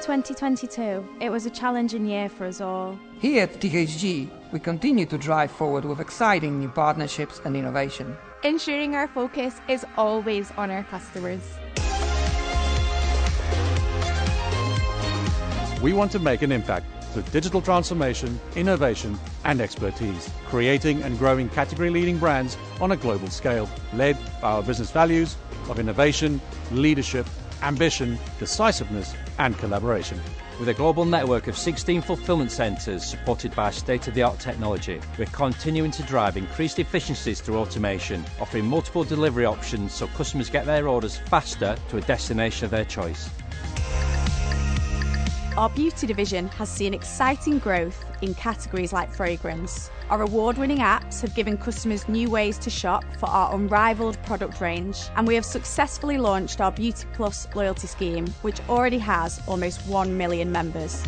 2022, it was a challenging year for us all. Here at THG, we continue to drive forward with exciting new partnerships and innovation, ensuring our focus is always on our customers. We want to make an impact through digital transformation, innovation and expertise, creating and growing category-leading brands on a global scale, led by our business values of innovation, leadership, ambition, decisiveness and collaboration. With a global network of 16 fulfillment centres supported by state-of-the-art technology, we're continuing to drive increased efficiencies through automation, offering multiple delivery options so customers get their orders faster to a destination of their choice. Our beauty division has seen exciting growth in categories like fragrance. Our award-winning apps have given customers new ways to shop for our unrivaled product range, and we have successfully launched our Beauty Plus loyalty scheme, which already has almost 1 million members.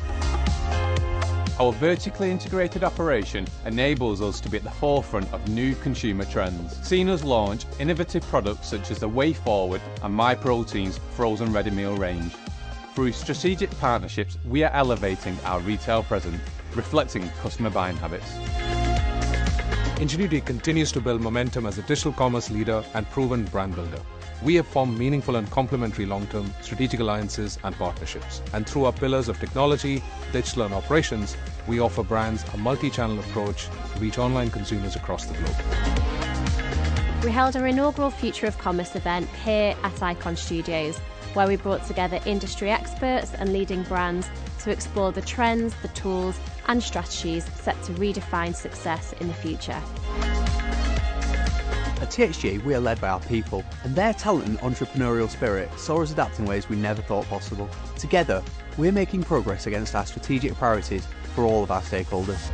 Our vertically integrated operation enables us to be at the forefront of new consumer trends, seeing us launch innovative products such as the Way Forward and My Protein's frozen ready meal range. Through strategic partnerships, we are elevating our retail presence, reflecting customer buying habits. Ingenuity continues to build momentum as a digital commerce leader and proven brand builder. We have formed meaningful and complementary long-term strategic alliances and partnerships. And through our pillars of technology, digital and operations, we offer brands a multi-channel approach to reach online consumers across the globe. We held our inaugural Future of Commerce event here at Icon Studios, where we brought together industry experts and leading brands to explore the trends, the tools and strategies set to redefine success in the future. At THG, we are led by our people, and their talent and entrepreneurial spirit saw us adapt in ways we never thought possible. Together, we're making progress against our strategic priorities for all of our stakeholders.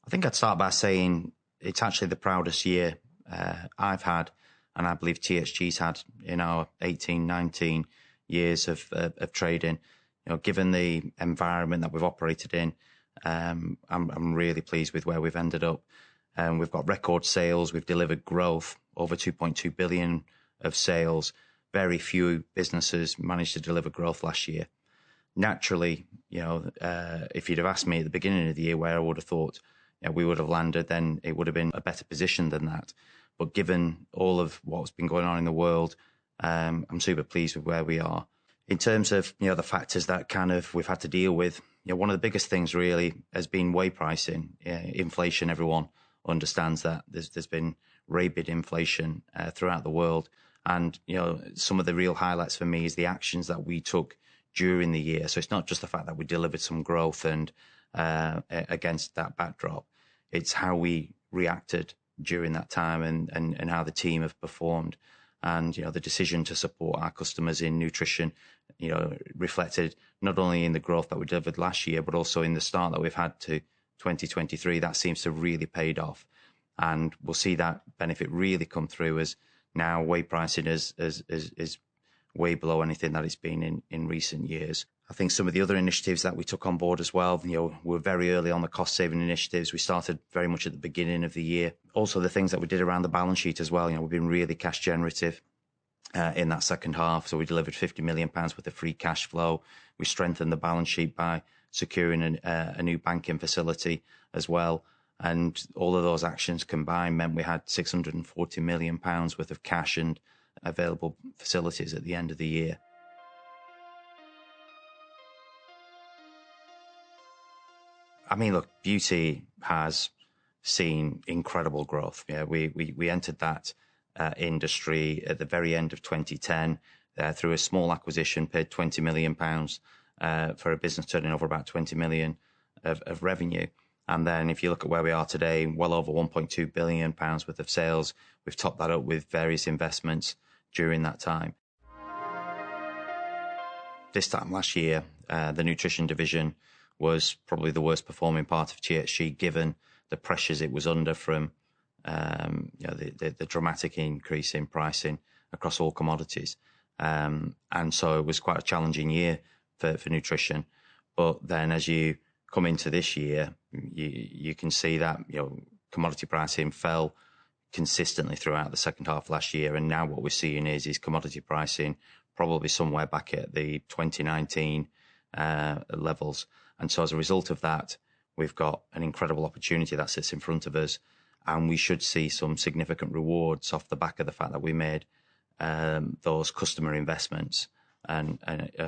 I think I'd start by saying it's actually the proudest year I've had, and I believe THG's had in our 18, 19 years of trading. You know, given the environment that we've operated in, I'm really pleased with where we've ended up. We've got record sales, we've delivered growth, over 2.2 billion of sales. Very few businesses managed to deliver growth last year. Naturally, you know, if you'd have asked me at the beginning of the year where I would have thought we would have landed, then it would have been a better position than that. But given all of what's been going on in the world, I'm super pleased with where we are. In terms of, you know, the factors that kind of we've had to deal with, you know, one of the biggest things really has been whey pricing. Inflation, everyone understands that. There's been rabid inflation throughout the world. And, you know, some of the real highlights for me is the actions that we took during the year. So it's not just the fact that we delivered some growth and against that backdrop. It's how we reacted during that time and how the team have performed. And, you know, the decision to support our customers in nutrition, you know, reflected not only in the growth that we delivered last year, but also in the start that we've had to 2023. That seems to have really paid off. And we'll see that benefit really come through as now whey pricing is way below anything that it's been in recent years. I think some of the other initiatives that we took on board as well, you know, we're very early on the cost-saving initiatives. We started very much at the beginning of the year. Also, the things that we did around the balance sheet as well. You know, we've been really cash generative in that second half. So we delivered £50 million worth of free cash flow. We strengthened the balance sheet by securing a new banking facility as well. And all of those actions combined meant we had £640 million worth of cash and available facilities at the end of the year. I mean, look, beauty has seen incredible growth. Yeah, we entered that industry at the very end of 2010 through a small acquisition, paid £20 million for a business turning over about 20 million of revenue. And then if you look at where we are today, well over 1.2 billion pounds worth of sales. We've topped that up with various investments during that time. This time last year, the nutrition division was probably the worst performing part of THG, given the pressures it was under from the dramatic increase in pricing across all commodities. And so it was quite a challenging year for nutrition. But then as you come into this year, you can see that commodity pricing fell consistently throughout the second half last year, and now what we're seeing is commodity pricing probably somewhere back at the 2019 levels. And so as a result of that, we've got an incredible opportunity that sits in front of us, and we should see some significant rewards off the back of the fact that we made those customer investments and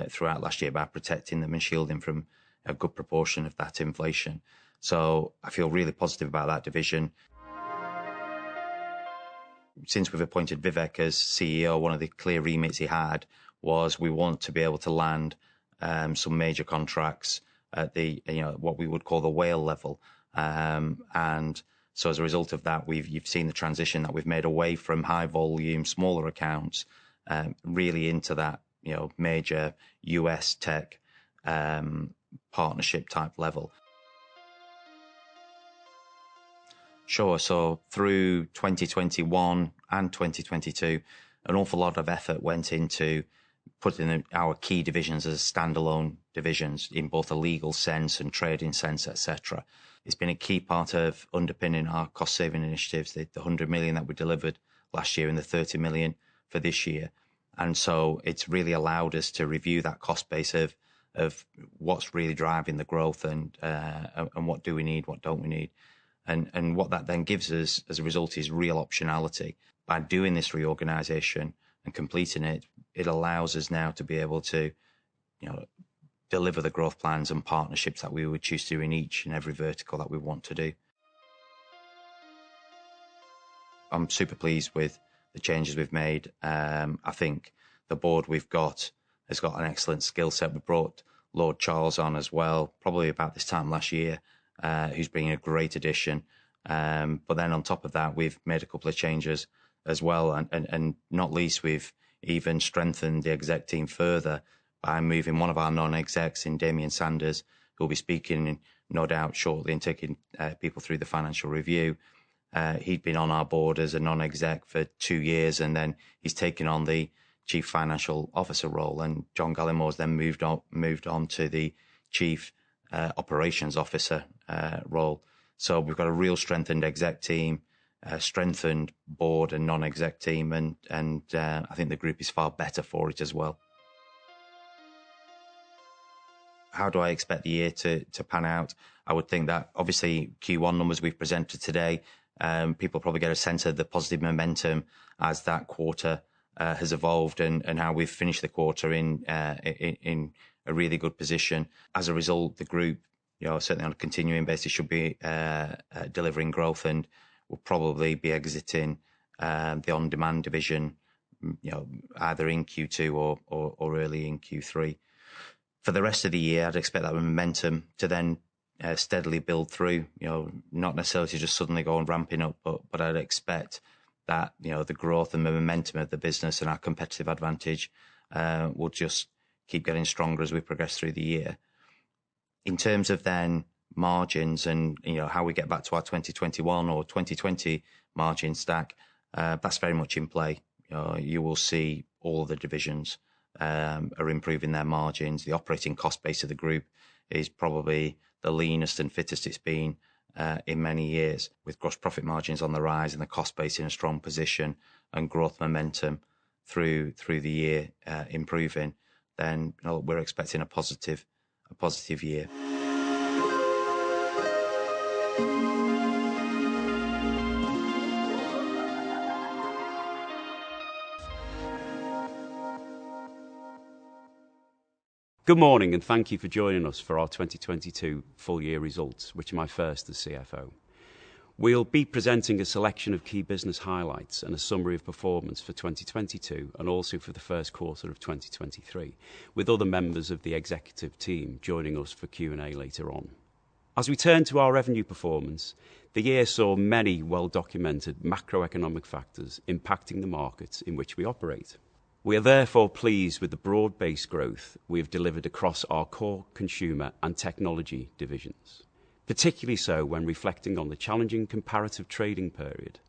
throughout last year by protecting them and shielding from a good proportion of that inflation. So I feel really positive about that division. Since we've appointed Vivek as CEO, one of the clear remits he had was we want to be able to land some major contracts at the what we would call the whale level, and so as a result of that, you've seen the transition that we've made away from high volume, smaller accounts, really into that major US tech partnership type level. Sure. So through 2021 and 2022, an awful lot of effort went into putting our key divisions as standalone divisions in both a legal sense and trading sense, etc. It's been a key part of underpinning our cost-saving initiatives, the 100 million that we delivered last year and the 30 million for this year. And so it's really allowed us to review that cost base of what's really driving the growth and what do we need, what don't we need. And what that then gives us as a result is real optionality. By doing this reorganisation and completing it, it allows us now to be able to, deliver the growth plans and partnerships that we would choose to do in each and every vertical that we want to do. I'm super pleased with the changes we've made. I think the board we've got has got an excellent skill set. We brought Lord Charles on as well, probably about this time last year, who's been a great addition. But then on top of that, we've made a couple of changes as well. And not least, we've even strengthened the exec team further by moving one of our non-execs in Damien Sanders, who'll be speaking, no doubt, shortly and taking people through the financial review. He'd been on our board as a non-exec for 2 years, and then he's taken on the Chief Financial Officer role. And John Gallimore's then moved on to the Chief Operations Officer role. So we've got a real strengthened exec team, strengthened board and non-exec team, and I think the group is far better for it as well. How do I expect the year to pan out? I would think that obviously Q1 numbers we've presented today, people probably get a sense of the positive momentum as that quarter has evolved and how we've finished the quarter in a really good position. As a result, the group, certainly on a continuing basis, should be delivering growth, and will probably be exiting the on-demand division, either in Q2 or early in Q3. For the rest of the year, I'd expect that momentum to then steadily build through, not necessarily to just suddenly go and ramping up, but I'd expect that, the growth and the momentum of the business and our competitive advantage will just keep getting stronger as we progress through the year. In terms of then margins and, how we get back to our 2021 or 2020 margin stack, that's very much in play. You will see all the divisions are improving their margins. The operating cost base of the group is probably the leanest and fittest it's been in many years, with gross profit margins on the rise and the cost base in a strong position and growth momentum through the year improving. Then we're expecting a positive year. Good morning, and thank you for joining us for our 2022 full year results, which are my first as CFO. We'll be presenting a selection of key business highlights and a summary of performance for 2022 and also for the first quarter of 2023, with other members of the executive team joining us for Q&A later on. As we turn to our revenue performance, the year saw many well-documented macroeconomic factors impacting the markets in which we operate. We are therefore pleased with the broad-based growth we have delivered across our core consumer and technology divisions, particularly so when reflecting on the challenging comparative trading period,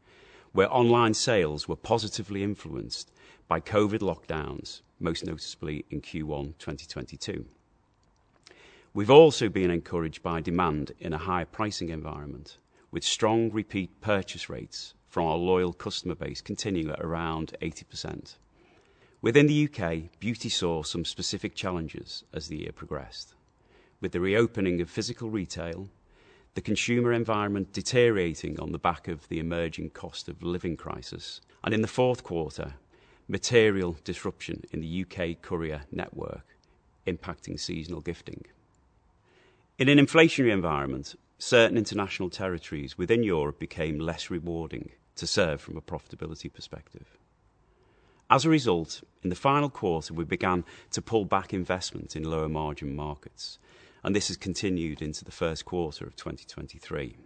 where online sales were positively influenced by COVID lockdowns, most noticeably in Q1 2022. We've also been encouraged by demand in a higher pricing environment, with strong repeat purchase rates from our loyal customer base continuing at around 80%. Within the UK, beauty saw some specific challenges as the year progressed, with the reopening of physical retail, the consumer environment deteriorating on the back of the emerging cost of living crisis, and in the fourth quarter, material disruption in the UK courier network, impacting seasonal gifting. In an inflationary environment, certain international territories within Europe became less rewarding to serve from a profitability perspective. As a result, in the final quarter, we began to pull back investment in lower margin markets, and this has continued into the first quarter of 2023.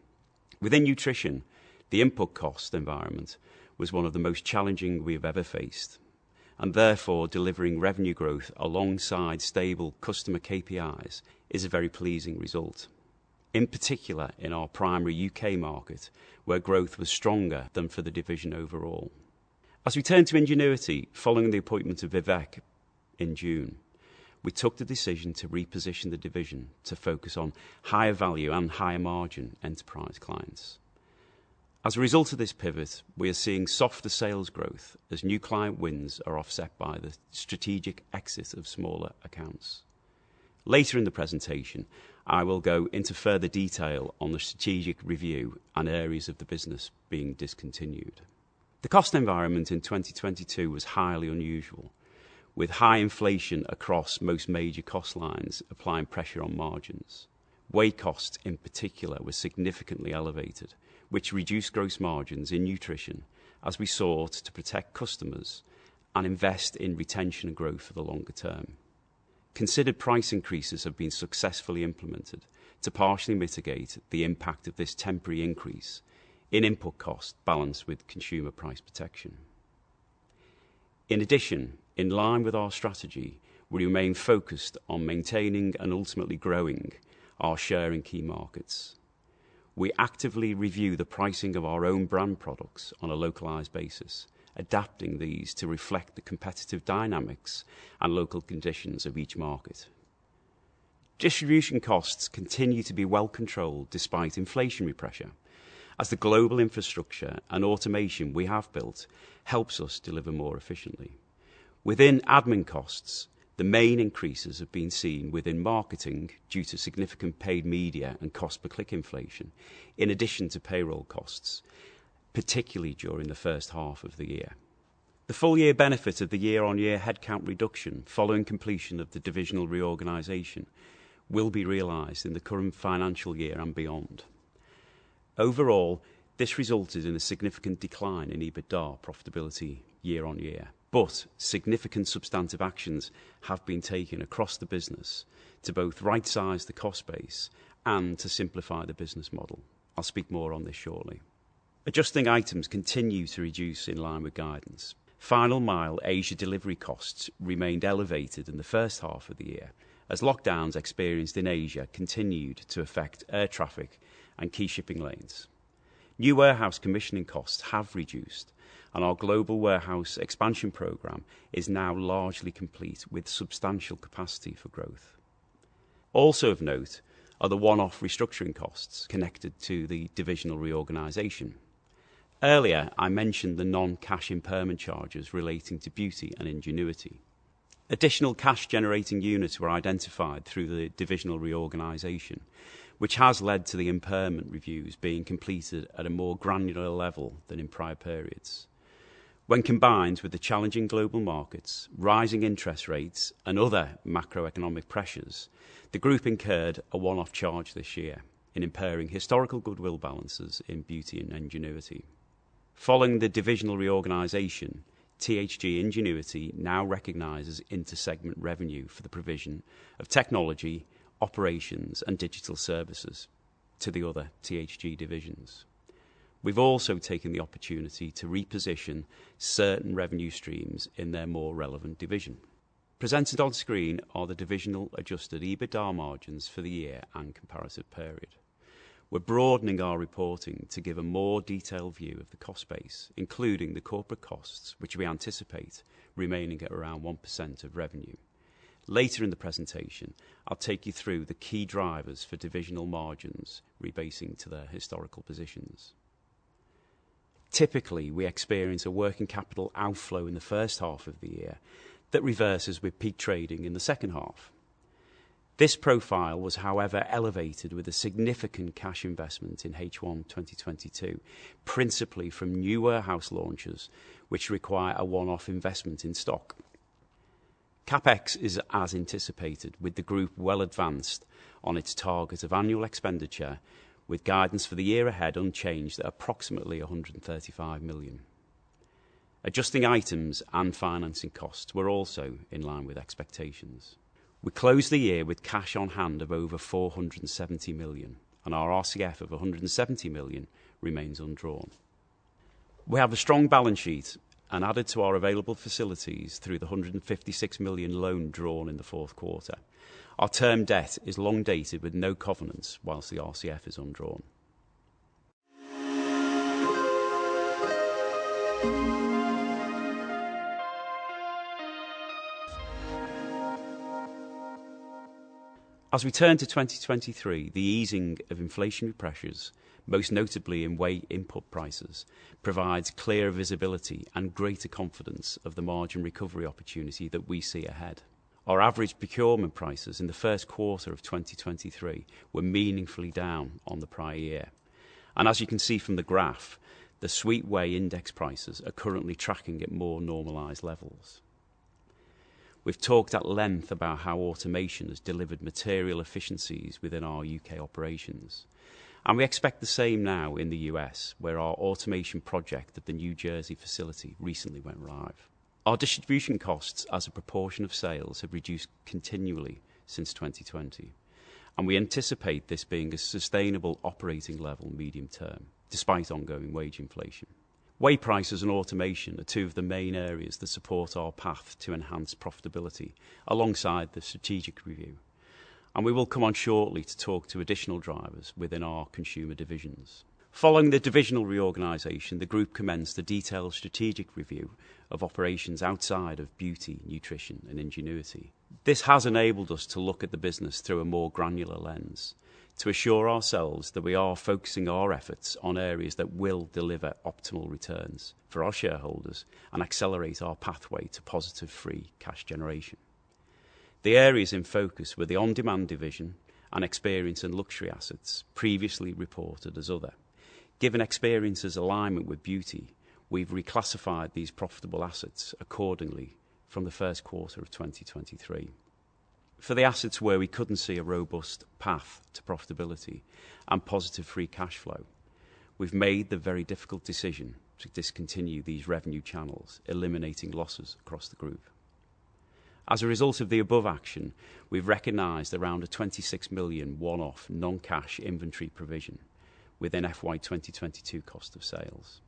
Within nutrition, the input cost environment was one of the most challenging we have ever faced, and therefore delivering revenue growth alongside stable customer KPIs is a very pleasing result. In particular, in our primary UK market, where growth was stronger than for the division overall. As we turn to Ingenuity, following the appointment of Vivek in June, we took the decision to reposition the division to focus on higher value and higher margin enterprise clients. As a result of this pivot, we are seeing softer sales growth as new client wins are offset by the strategic exit of smaller accounts. Later in the presentation, I will go into further detail on the strategic review and areas of the business being discontinued. The cost environment in 2022 was highly unusual, with high inflation across most major cost lines applying pressure on margins. Whey costs in particular were significantly elevated, which reduced gross margins in nutrition as we sought to protect customers and invest in retention and growth for the longer term. Considered price increases have been successfully implemented to partially mitigate the impact of this temporary increase in input cost balanced with consumer price protection. In addition, in line with our strategy, we remain focused on maintaining and ultimately growing our share in key markets. We actively review the pricing of our own brand products on a localised basis, adapting these to reflect the competitive dynamics and local conditions of each market. Distribution costs continue to be well controlled despite inflationary pressure, as the global infrastructure and automation we have built helps us deliver more efficiently. Within admin costs, the main increases have been seen within marketing due to significant paid media and cost per click inflation, in addition to payroll costs, particularly during the first half of the year. The full year benefit of the year-on-year headcount reduction following completion of the divisional reorganisation will be realised in the current financial year and beyond. Overall, this resulted in a significant decline in EBITDA profitability year-on-year, but significant substantive actions have been taken across the business to both right-size the cost base and to simplify the business model. I'll speak more on this shortly. Adjusting items continue to reduce in line with guidance. Final mile Asia delivery costs remained elevated in the first half of the year, as lockdowns experienced in Asia continued to affect air traffic and key shipping lanes. New warehouse commissioning costs have reduced, and our global warehouse expansion programme is now largely complete with substantial capacity for growth. Also of note are the one-off restructuring costs connected to the divisional reorganisation. Earlier, I mentioned the non-cash impairment charges relating to beauty and Ingenuity. Additional cash-generating units were identified through the divisional reorganisation, which has led to the impairment reviews being completed at a more granular level than in prior periods. When combined with the challenging global markets, rising interest rates and other macroeconomic pressures, the group incurred a one-off charge this year in impairing historical goodwill balances in beauty and Ingenuity. Following the divisional reorganisation, THG Ingenuity now recognises inter-segment revenue for the provision of technology, operations and digital services to the other THG divisions. We've also taken the opportunity to reposition certain revenue streams in their more relevant division. Presented on screen are the divisional adjusted EBITDA margins for the year and comparative period. We're broadening our reporting to give a more detailed view of the cost base, including the corporate costs, which we anticipate remaining at around 1% of revenue, Later in the presentation, I'll take you through the key drivers for divisional margins rebasing to their historical positions. Typically, we experience a working capital outflow in the first half of the year that reverses with peak trading in the second half. This profile was, however, elevated with a significant cash investment in H1 2022, principally from new warehouse launches, which require a one-off investment in stock. CapEx is as anticipated, with the group well advanced on its target of annual expenditure, with guidance for the year ahead unchanged at approximately 135 million. Adjusting items and financing costs were also in line with expectations. We closed the year with cash on hand of over 470 million, and our RCF of 170 million remains undrawn. We have a strong balance sheet and added to our available facilities through the 156 million loan drawn in the fourth quarter. Our term debt is long dated with no covenants, whilst the RCF is undrawn. As we turn to 2023, the easing of inflationary pressures, most notably in whey input prices, provides clearer visibility and greater confidence of the margin recovery opportunity that we see ahead. Our average procurement prices in the first quarter of 2023 were meaningfully down on the prior year. And as you can see from the graph, the sweet whey index prices are currently tracking at more normalised levels. We've talked at length about how automation has delivered material efficiencies within our UK operations. And we expect the same now in the US, where our automation project at the New Jersey facility recently went live. Our distribution costs as a proportion of sales have reduced continually since 2020, and we anticipate this being a sustainable operating level medium term, despite ongoing wage inflation. Whey prices and automation are two of the main areas that support our path to enhanced profitability, alongside the strategic review. And we will come on shortly to talk to additional drivers within our consumer divisions. Following the divisional reorganisation, the group commenced a detailed strategic review of operations outside of beauty, nutrition and ingenuity. This has enabled us to look at the business through a more granular lens, to assure ourselves that we are focusing our efforts on areas that will deliver optimal returns for our shareholders and accelerate our pathway to positive free cash generation. The areas in focus were the on-demand division and experience and luxury assets, previously reported as other. Given experience's alignment with beauty, we've reclassified these profitable assets accordingly from the first quarter of 2023. For the assets where we couldn't see a robust path to profitability and positive free cash flow, we've made the very difficult decision to discontinue these revenue channels, eliminating losses across the group. As a result of the above action, we've recognised around a 26 million one-off non-cash inventory provision within FY 2022 cost of sales.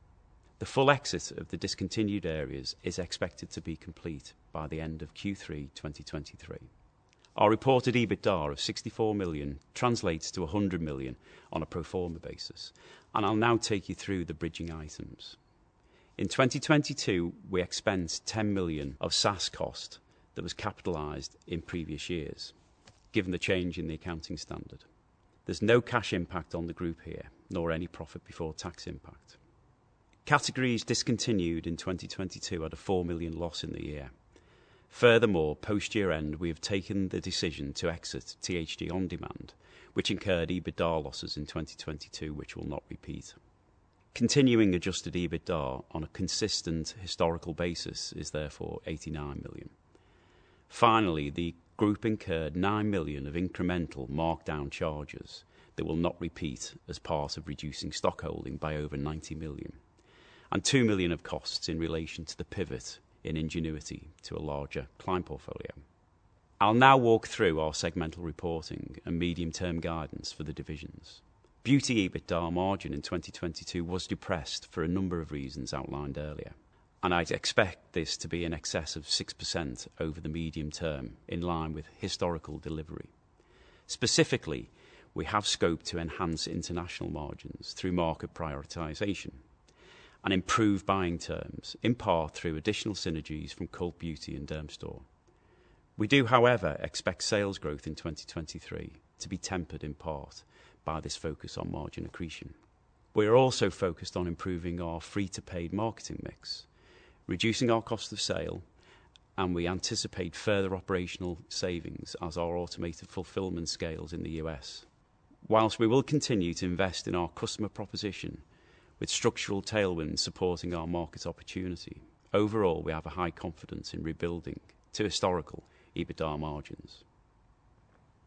The full exit of the discontinued areas is expected to be complete by the end of Q3 2023. Our reported EBITDA of 64 million translates to 100 million on a pro forma basis, and I'll now take you through the bridging items. In 2022, we expensed 10 million of SaaS cost that was capitalised in previous years, given the change in the accounting standard. There's no cash impact on the group here, nor any profit before tax impact. Categories discontinued in 2022 had a 4 million loss in the year. Furthermore, post-year end, we have taken the decision to exit THG On Demand, which incurred EBITDA losses in 2022, which will not repeat. Continuing adjusted EBITDA on a consistent historical basis is therefore 89 million. Finally, the group incurred 9 million of incremental markdown charges that will not repeat as part of reducing stock holding by over 90 million, and 2 million of costs in relation to the pivot in Ingenuity to a larger client portfolio. I'll now walk through our segmental reporting and medium-term guidance for the divisions. Beauty EBITDA margin in 2022 was depressed for a number of reasons outlined earlier, and I'd expect this to be in excess of 6% over the medium term, in line with historical delivery. Specifically, we have scope to enhance international margins through market prioritisation and improve buying terms, in part through additional synergies from Cult Beauty and Dermstore. We do, however, expect sales growth in 2023 to be tempered in part by this focus on margin accretion. We are also focused on improving our free-to-paid marketing mix, reducing our cost of sale, and we anticipate further operational savings as our automated fulfillment scales in the US. Whilst we will continue to invest in our customer proposition with structural tailwinds supporting our market opportunity, overall we have a high confidence in rebuilding to historical EBITDA margins.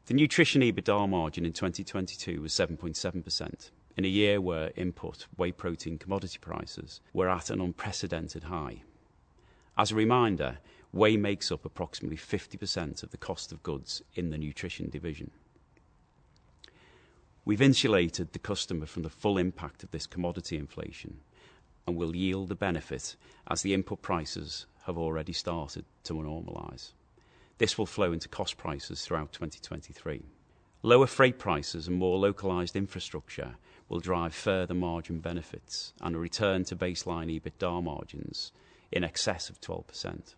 The nutrition EBITDA margin in 2022 was 7.7%, in a year where input whey protein commodity prices were at an unprecedented high. As a reminder, whey makes up approximately 50% of the cost of goods in the nutrition division. We've insulated the customer from the full impact of this commodity inflation and will yield the benefit as the input prices have already started to normalise. This will flow into cost prices throughout 2023. Lower freight prices and more localised infrastructure will drive further margin benefits and a return to baseline EBITDA margins in excess of 12%.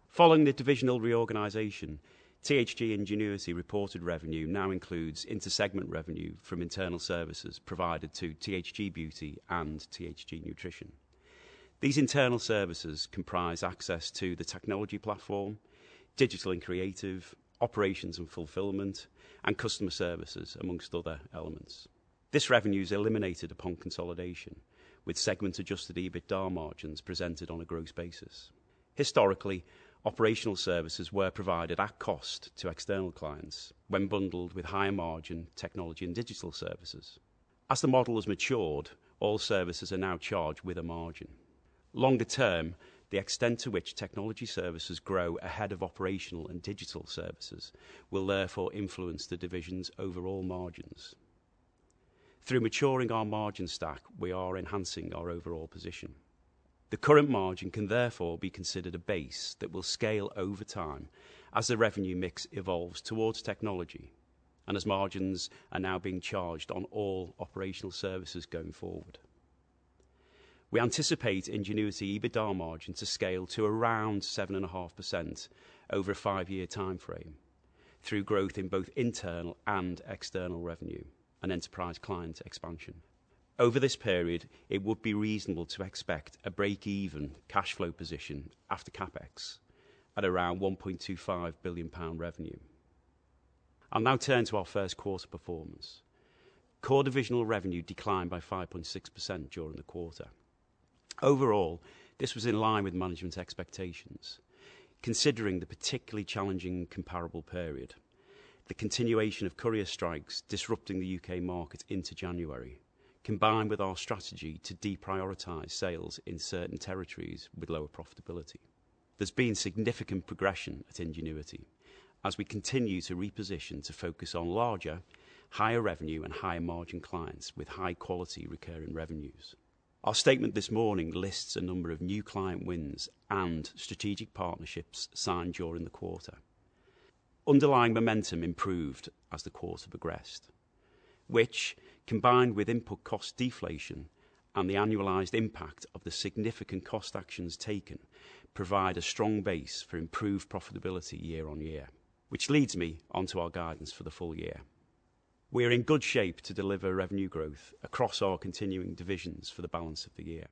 Following the divisional reorganisation, THG Ingenuity reported revenue now includes inter-segment revenue from internal services provided to THG Beauty and THG Nutrition. These internal services comprise access to the technology platform, digital and creative, operations and fulfilment, and customer services, amongst other elements. This revenue is eliminated upon consolidation, with segment-adjusted EBITDA margins presented on a gross basis. Historically, operational services were provided at cost to external clients when bundled with higher margin technology and digital services. As the model has matured, all services are now charged with a margin. Longer term, the extent to which technology services grow ahead of operational and digital services will therefore influence the division's overall margins. Through maturing our margin stack, we are enhancing our overall position. The current margin can therefore be considered a base that will scale over time as the revenue mix evolves towards technology and as margins are now being charged on all operational services going forward. We anticipate Ingenuity EBITDA margin to scale to around 7.5% over a 5-year timeframe through growth in both internal and external revenue and enterprise client expansion. Over this period, it would be reasonable to expect a break-even cash flow position after CapEx at around £1.25 billion revenue. I'll now turn to our first quarter performance. Core divisional revenue declined by 5.6% during the quarter. Overall, this was in line with management expectations, considering the particularly challenging comparable period, the continuation of courier strikes disrupting the UK market into January, combined with our strategy to deprioritise sales in certain territories with lower profitability. There's been significant progression at Ingenuity as we continue to reposition to focus on larger, higher revenue and higher margin clients with high quality recurring revenues. Our statement this morning lists a number of new client wins and strategic partnerships signed during the quarter. Underlying momentum improved as the quarter progressed, which, combined with input cost deflation and the annualised impact of the significant cost actions taken, provide a strong base for improved profitability year on year, which leads me onto our guidance for the full year. We are in good shape to deliver revenue growth across our continuing divisions for the balance of the year.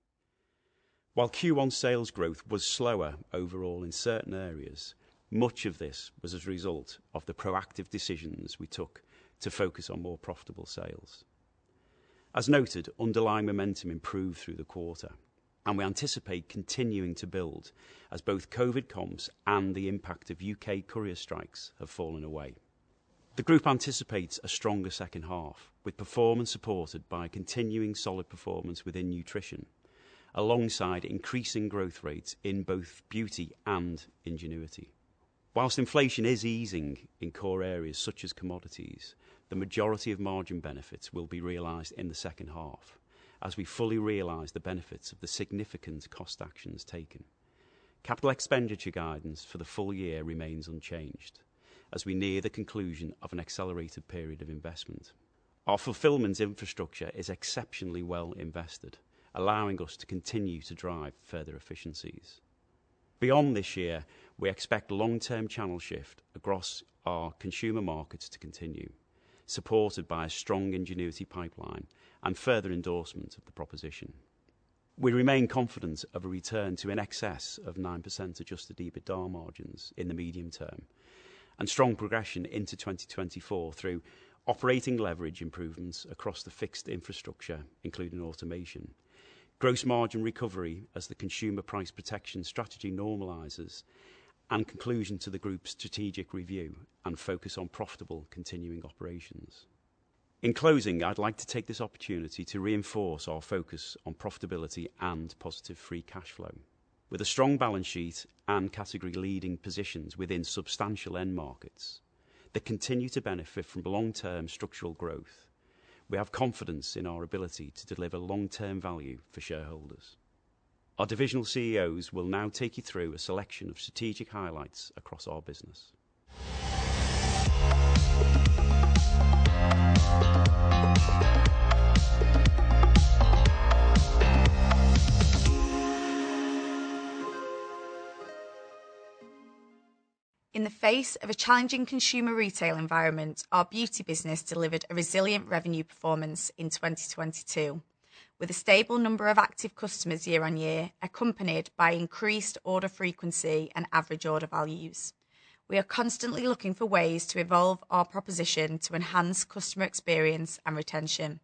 While Q1 sales growth was slower overall in certain areas, much of this was as a result of the proactive decisions we took to focus on more profitable sales. As noted, underlying momentum improved through the quarter, and we anticipate continuing to build as both COVID comps and the impact of UK courier strikes have fallen away. The group anticipates a stronger second half, with performance supported by continuing solid performance within nutrition, alongside increasing growth rates in both beauty and Ingenuity. Whilst inflation is easing in core areas such as commodities, the majority of margin benefits will be realised in the second half, as we fully realise the benefits of the significant cost actions taken. Capital expenditure guidance for the full year remains unchanged, as we near the conclusion of an accelerated period of investment. Our fulfilment infrastructure is exceptionally well invested, allowing us to continue to drive further efficiencies. Beyond this year, we expect long-term channel shift across our consumer markets to continue, supported by a strong Ingenuity pipeline and further endorsement of the proposition. We remain confident of a return to in excess of 9% adjusted EBITDA margins in the medium term, and strong progression into 2024 through operating leverage improvements across the fixed infrastructure, including automation, gross margin recovery as the consumer price protection strategy normalises, and conclusion to the group's strategic review and focus on profitable continuing operations. In closing, I'd like to take this opportunity to reinforce our focus on profitability and positive free cash flow. With a strong balance sheet and category-leading positions within substantial end markets that continue to benefit from long-term structural growth, we have confidence in our ability to deliver long-term value for shareholders. Our divisional CEOs will now take you through a selection of strategic highlights across our business. In the face of a challenging consumer retail environment, our beauty business delivered a resilient revenue performance in 2022, with a stable number of active customers year on year, accompanied by increased order frequency and average order values. We are constantly looking for ways to evolve our proposition to enhance customer experience and retention.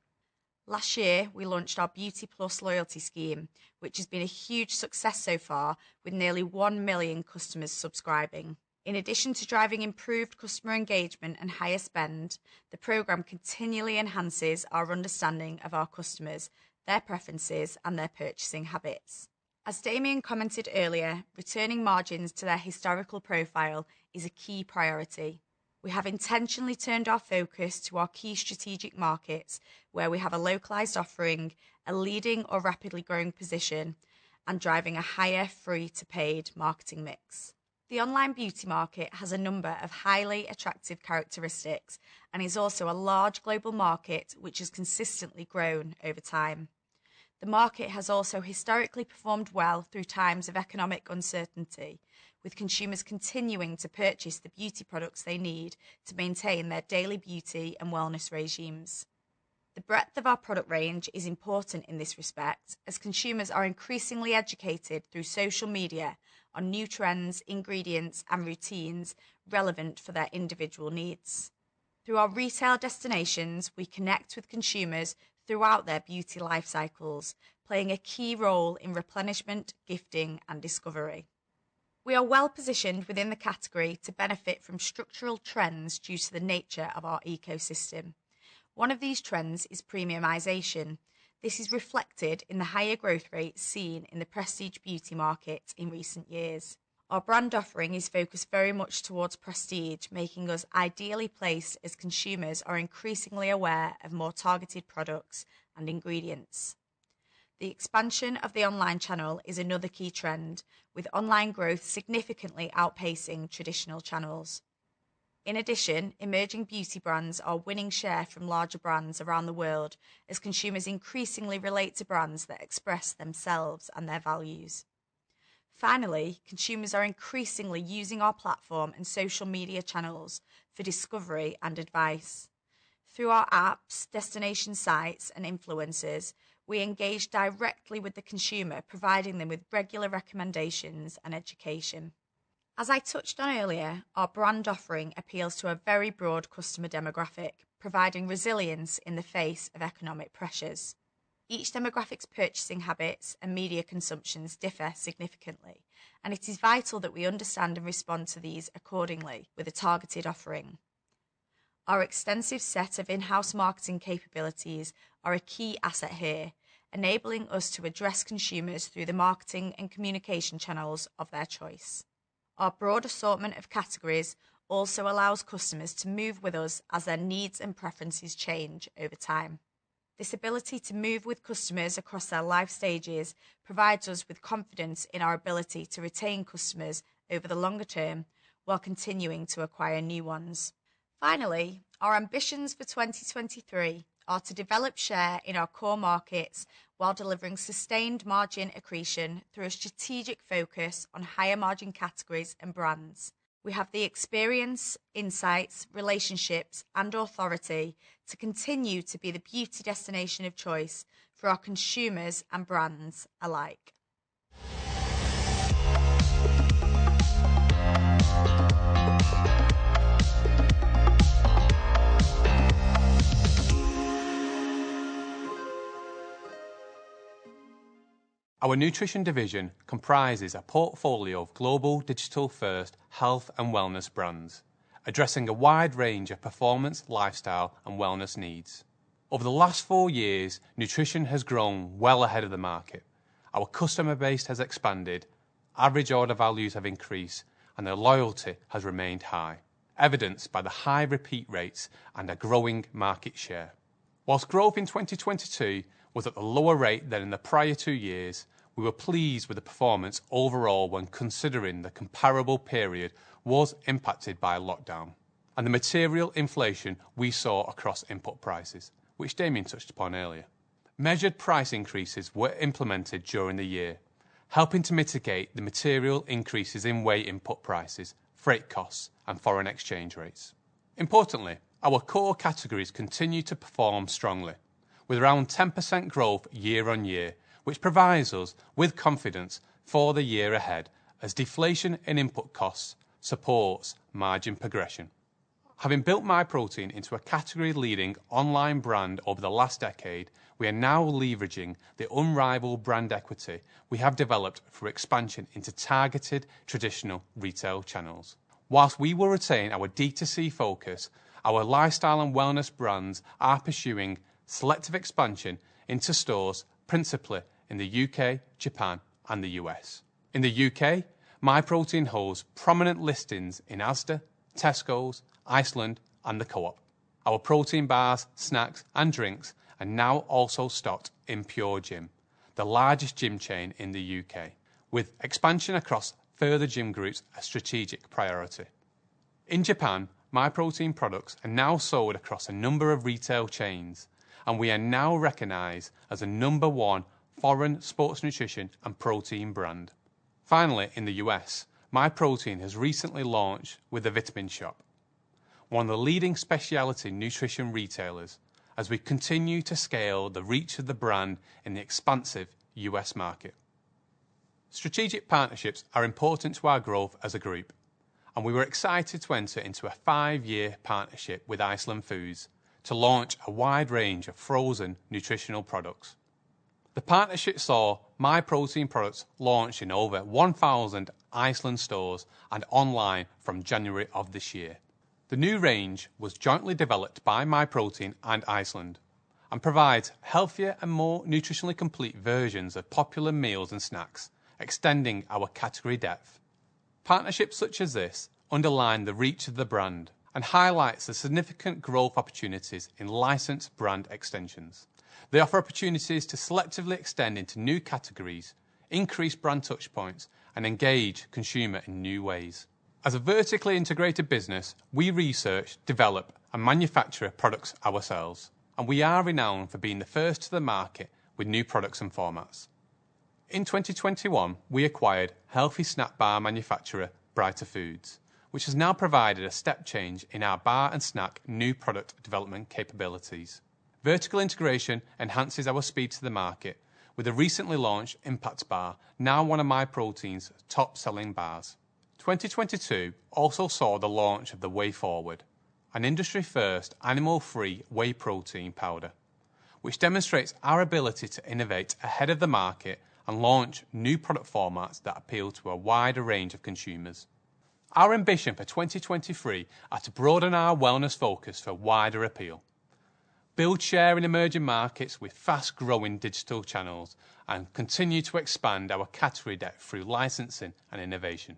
Last year, we launched our Beauty Plus loyalty scheme, which has been a huge success so far, with nearly 1 million customers subscribing. In addition to driving improved customer engagement and higher spend, the programme continually enhances our understanding of our customers, their preferences and their purchasing habits. As Damien commented earlier, returning margins to their historical profile is a key priority. We have intentionally turned our focus to our key strategic markets, where we have a localised offering, a leading or rapidly growing position, and driving a higher free-to-paid marketing mix. The online beauty market has a number of highly attractive characteristics and is also a large global market which has consistently grown over time. The market has also historically performed well through times of economic uncertainty, with consumers continuing to purchase the beauty products they need to maintain their daily beauty and wellness regimes. The breadth of our product range is important in this respect, as consumers are increasingly educated through social media on new trends, ingredients and routines relevant for their individual needs. Through our retail destinations, we connect with consumers throughout their beauty life cycles, playing a key role in replenishment, gifting and discovery. We are well positioned within the category to benefit from structural trends due to the nature of our ecosystem. One of these trends is premiumisation. This is reflected in the higher growth rates seen in the prestige beauty market in recent years. Our brand offering is focused very much towards prestige, making us ideally placed as consumers are increasingly aware of more targeted products and ingredients. The expansion of the online channel is another key trend, with online growth significantly outpacing traditional channels. In addition, emerging beauty brands are winning share from larger brands around the world as consumers increasingly relate to brands that express themselves and their values. Finally, consumers are increasingly using our platform and social media channels for discovery and advice. Through our apps, destination sites and influencers, we engage directly with the consumer, providing them with regular recommendations and education. As I touched on earlier, our brand offering appeals to a very broad customer demographic, providing resilience in the face of economic pressures. Each demographic's purchasing habits and media consumptions differ significantly, and it is vital that we understand and respond to these accordingly with a targeted offering. Our extensive set of in-house marketing capabilities are a key asset here, enabling us to address consumers through the marketing and communication channels of their choice. Our broad assortment of categories also allows customers to move with us as their needs and preferences change over time. This ability to move with customers across their life stages provides us with confidence in our ability to retain customers over the longer term while continuing to acquire new ones. Finally, our ambitions for 2023 are to develop share in our core markets while delivering sustained margin accretion through a strategic focus on higher margin categories and brands. We have the experience, insights, relationships, and authority to continue to be the beauty destination of choice for our consumers and brands alike. Our nutrition division comprises a portfolio of global digital-first health and wellness brands, addressing a wide range of performance, lifestyle and wellness needs. Over the last 4 years, nutrition has grown well ahead of the market. Our customer base has expanded, average order values have increased and their loyalty has remained high, evidenced by the high repeat rates and a growing market share. Whilst growth in 2022 was at a lower rate than in the prior 2 years, we were pleased with the performance overall when considering the comparable period was impacted by lockdown and the material inflation we saw across input prices, which Damien touched upon earlier. Measured price increases were implemented during the year, helping to mitigate the material increases in whey input prices, freight costs and foreign exchange rates. Importantly, our core categories continue to perform strongly, with around 10% growth year on year, which provides us with confidence for the year ahead as deflation in input costs supports margin progression. Having built MyProtein into a category-leading online brand over the last decade, we are now leveraging the unrivaled brand equity we have developed for expansion into targeted traditional retail channels. Whilst we will retain our D2C focus, our lifestyle and wellness brands are pursuing selective expansion into stores principally in the UK, Japan and the US. In the UK, MyProtein holds prominent listings in Asda, Tesco's, Iceland and the Co-op. Our protein bars, snacks and drinks are now also stocked in Pure Gym, the largest gym chain in the UK, with expansion across further gym groups a strategic priority. In Japan, MyProtein products are now sold across a number of retail chains, and we are now recognised as a #1 foreign sports nutrition and protein brand. Finally, in the US, MyProtein has recently launched with The Vitamin Shop, one of the leading specialty nutrition retailers, as we continue to scale the reach of the brand in the expansive US market. Strategic partnerships are important to our growth as a group, and we were excited to enter into a 5-year partnership with Iceland Foods to launch a wide range of frozen nutritional products. The partnership saw MyProtein products launched in over 1,000 Iceland stores and online from January of this year. The new range was jointly developed by MyProtein and Iceland and provides healthier and more nutritionally complete versions of popular meals and snacks, extending our category depth. Partnerships such as this underline the reach of the brand and highlights the significant growth opportunities in licensed brand extensions. They offer opportunities to selectively extend into new categories, increase brand touchpoints and engage consumer in new ways. As a vertically integrated business, we research, develop and manufacture products ourselves, and we are renowned for being the first to the market with new products and formats. In 2021, we acquired healthy snack bar manufacturer Brighter Foods, which has now provided a step change in our bar and snack new product development capabilities. Vertical integration enhances our speed to the market, with the recently launched Impact Bar now one of MyProtein's top-selling bars. 2022 also saw the launch of the Whey Forward, an industry-first animal-free whey protein powder, which demonstrates our ability to innovate ahead of the market and launch new product formats that appeal to a wider range of consumers. Our ambition for 2023 are to broaden our wellness focus for wider appeal, build share in emerging markets with fast-growing digital channels, and continue to expand our category depth through licensing and innovation.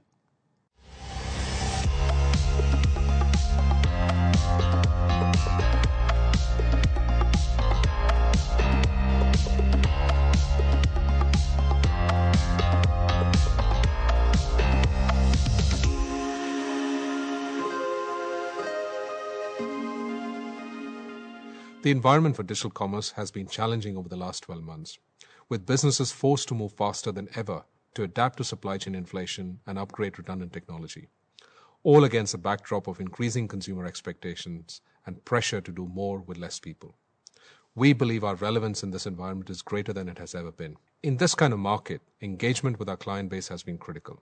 The environment for digital commerce has been challenging over the last 12 months, with businesses forced to move faster than ever to adapt to supply chain inflation and upgrade redundant technology, all against a backdrop of increasing consumer expectations and pressure to do more with less people. We believe our relevance in this environment is greater than it has ever been. In this kind of market, engagement with our client base has been critical.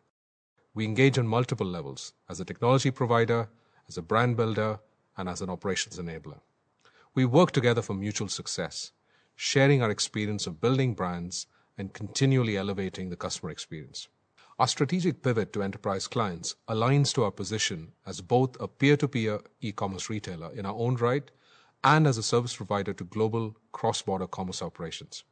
We engage on multiple levels, as a technology provider, as a brand builder, and as an operations enabler. We work together for mutual success, sharing our experience of building brands and continually elevating the customer experience. Our strategic pivot to enterprise clients aligns to our position as both a peer-to-peer e-commerce retailer in our own right and as a service provider to global cross-border commerce operations.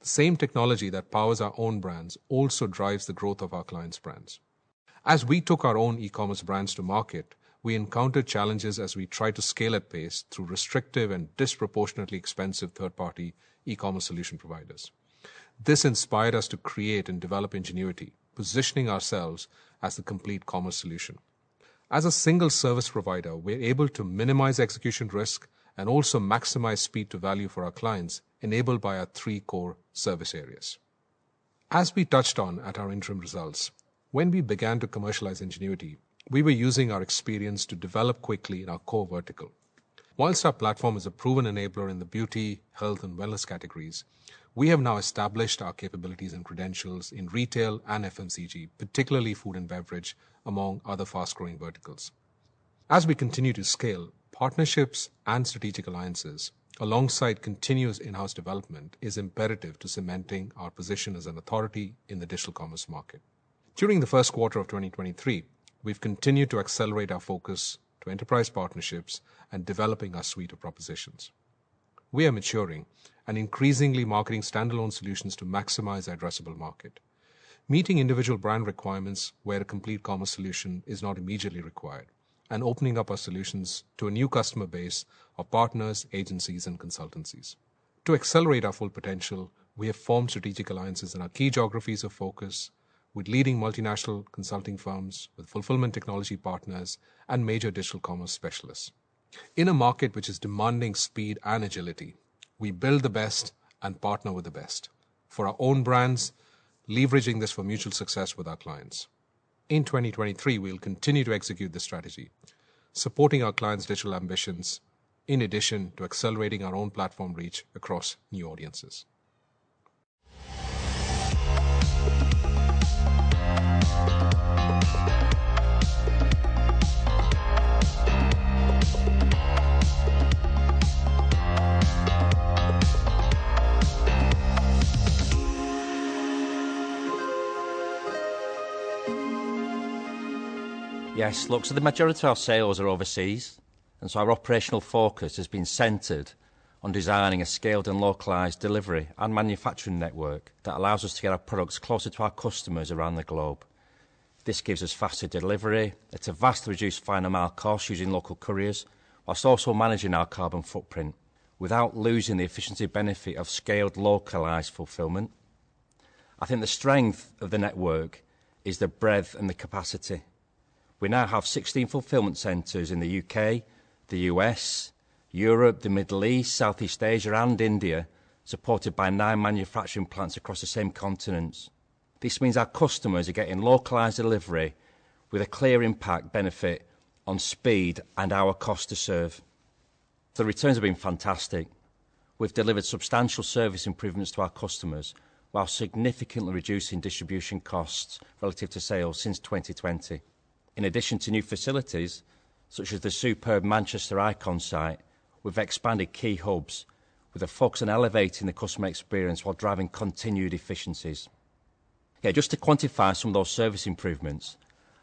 The same technology that powers our own brands also drives the growth of our clients' brands. As we took our own e-commerce brands to market, we encountered challenges as we tried to scale at pace through restrictive and disproportionately expensive third-party e-commerce solution providers. This inspired us to create and develop Ingenuity, positioning ourselves as the complete commerce solution. As a single service provider, we're able to minimize execution risk and also maximize speed to value for our clients, enabled by our 3 core service areas. As we touched on at our interim results, when we began to commercialize Ingenuity, we were using our experience to develop quickly in our core vertical. Whilst our platform is a proven enabler in the beauty, health, and wellness categories, we have now established our capabilities and credentials in retail and FMCG, particularly food and beverage, among other fast-growing verticals. As we continue to scale, partnerships and strategic alliances, alongside continuous in-house development, is imperative to cementing our position as an authority in the digital commerce market. During the first quarter of 2023, we've continued to accelerate our focus to enterprise partnerships and developing our suite of propositions. We are maturing and increasingly marketing standalone solutions to maximize our addressable market, meeting individual brand requirements where a complete commerce solution is not immediately required, and opening up our solutions to a new customer base of partners, agencies, and consultancies. To accelerate our full potential, we have formed strategic alliances in our key geographies of focus with leading multinational consulting firms, with fulfillment technology partners, and major digital commerce specialists. In a market which is demanding speed and agility, we build the best and partner with the best for our own brands, leveraging this for mutual success with our clients. In 2023, we'll continue to execute this strategy, supporting our clients' digital ambitions, in addition to accelerating our own platform reach across new audiences. Yes, look, so the majority of our sales are overseas, and so our operational focus has been centred on designing a scaled and localised delivery and manufacturing network that allows us to get our products closer to our customers around the globe. This gives us faster delivery, at a vastly reduced final mile cost using local couriers, whilst also managing our carbon footprint, without losing the efficiency benefit of scaled localised fulfilment. I think the strength of the network is the breadth and the capacity. We now have 16 fulfilment centres in the UK, the US, Europe, the Middle East, Southeast Asia and India, supported by 9 manufacturing plants across the same continents. This means our customers are getting localised delivery with a clear impact benefit on speed and our cost to serve. The returns have been fantastic. We've delivered substantial service improvements to our customers while significantly reducing distribution costs relative to sales since 2020. In addition to new facilities, such as the superb Manchester Icon site, we've expanded key hubs with a focus on elevating the customer experience while driving continued efficiencies. Just to quantify some of those service improvements,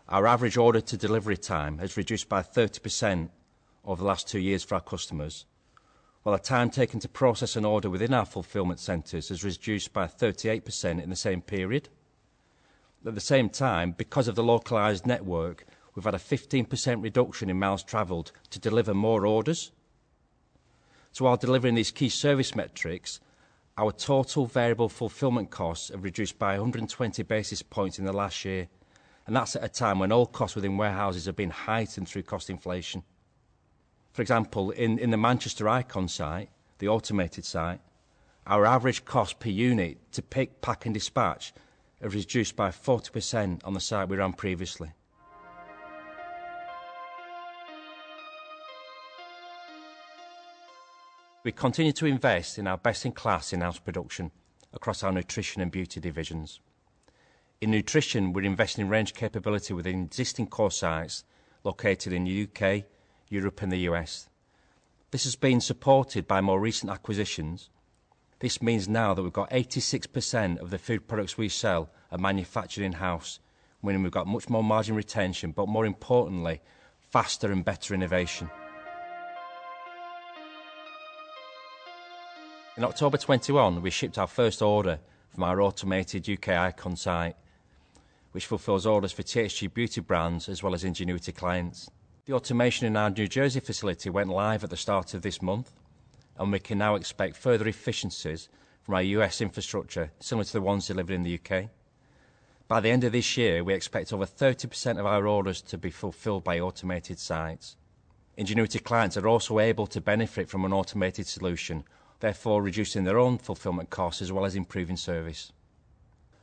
our average order to delivery time has reduced by 30% over the last 2 years for our customers, while the time taken to process an order within our fulfilment centres has reduced by 38% in the same period. At the same time, because of the localised network, we've had a 15% reduction in miles travelled to deliver more orders. So while delivering these key service metrics, our total variable fulfilment costs have reduced by 120 basis points in the last year, and that's at a time when all costs within warehouses have been heightened through cost inflation. For example, in the Manchester Icon site, the automated site, our average cost per unit to pick, pack and dispatch have reduced by 40% on the site we ran previously. We continue to invest in our best-in-class in-house production across our nutrition and beauty divisions. In nutrition, we're investing in range capability within existing core sites located in the UK, Europe and the US. This has been supported by more recent acquisitions. This means now that we've got 86% of the food products we sell are manufactured in-house, meaning we've got much more margin retention, but more importantly, faster and better innovation. In October 21, we shipped our first order from our automated UK Icon site, which fulfills orders for THG Beauty brands as well as Ingenuity clients. The automation in our New Jersey facility went live at the start of this month, and we can now expect further efficiencies from our US infrastructure, similar to the ones delivered in the UK. By the end of this year, we expect over 30% of our orders to be fulfilled by automated sites. Ingenuity clients are also able to benefit from an automated solution, therefore reducing their own fulfilment costs as well as improving service.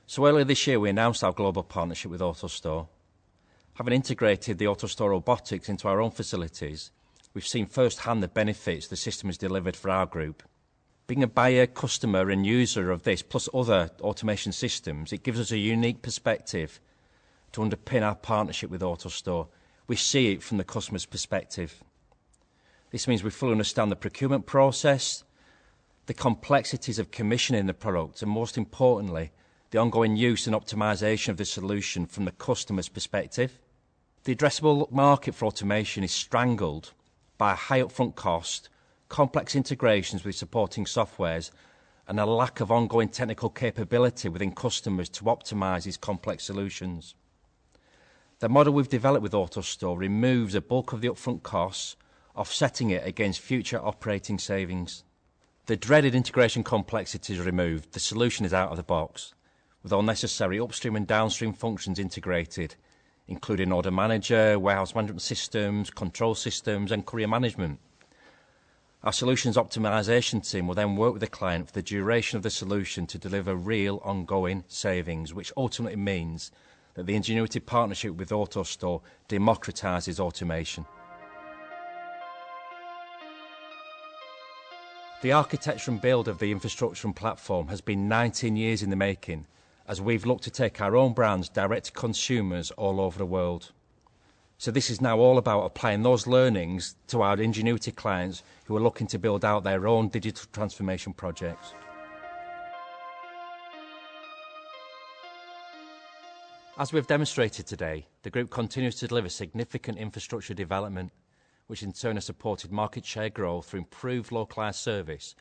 So earlier this year, we announced our global partnership with AutoStore. Having integrated the AutoStore robotics into our own facilities, we've seen firsthand the benefits the system has delivered for our group. Being a buyer, customer and user of this, plus other automation systems, it gives us a unique perspective to underpin our partnership with AutoStore. We see it from the customer's perspective. This means we fully understand the procurement process, the complexities of commissioning the product, and most importantly, the ongoing use and optimisation of the solution from the customer's perspective. The addressable market for automation is strangled by a high upfront cost, complex integrations with supporting softwares, and a lack of ongoing technical capability within customers to optimise these complex solutions. The model we've developed with AutoStore removes a bulk of the upfront costs, offsetting it against future operating savings. The dreaded integration complexity is removed. The solution is out of the box, with all necessary upstream and downstream functions integrated, including order manager, warehouse management systems, control systems and courier management. Our solutions optimization team will then work with the client for the duration of the solution to deliver real ongoing savings, which ultimately means that the Ingenuity partnership with AutoStore democratises automation. The architecture and build of the infrastructure and platform has been 19 years in the making, as we've looked to take our own brands direct to consumers all over the world. So this is now all about applying those learnings to our Ingenuity clients who are looking to build out their own digital transformation projects. As we've demonstrated today, the group continues to deliver significant infrastructure development, which in turn has supported market share growth through improved localised service,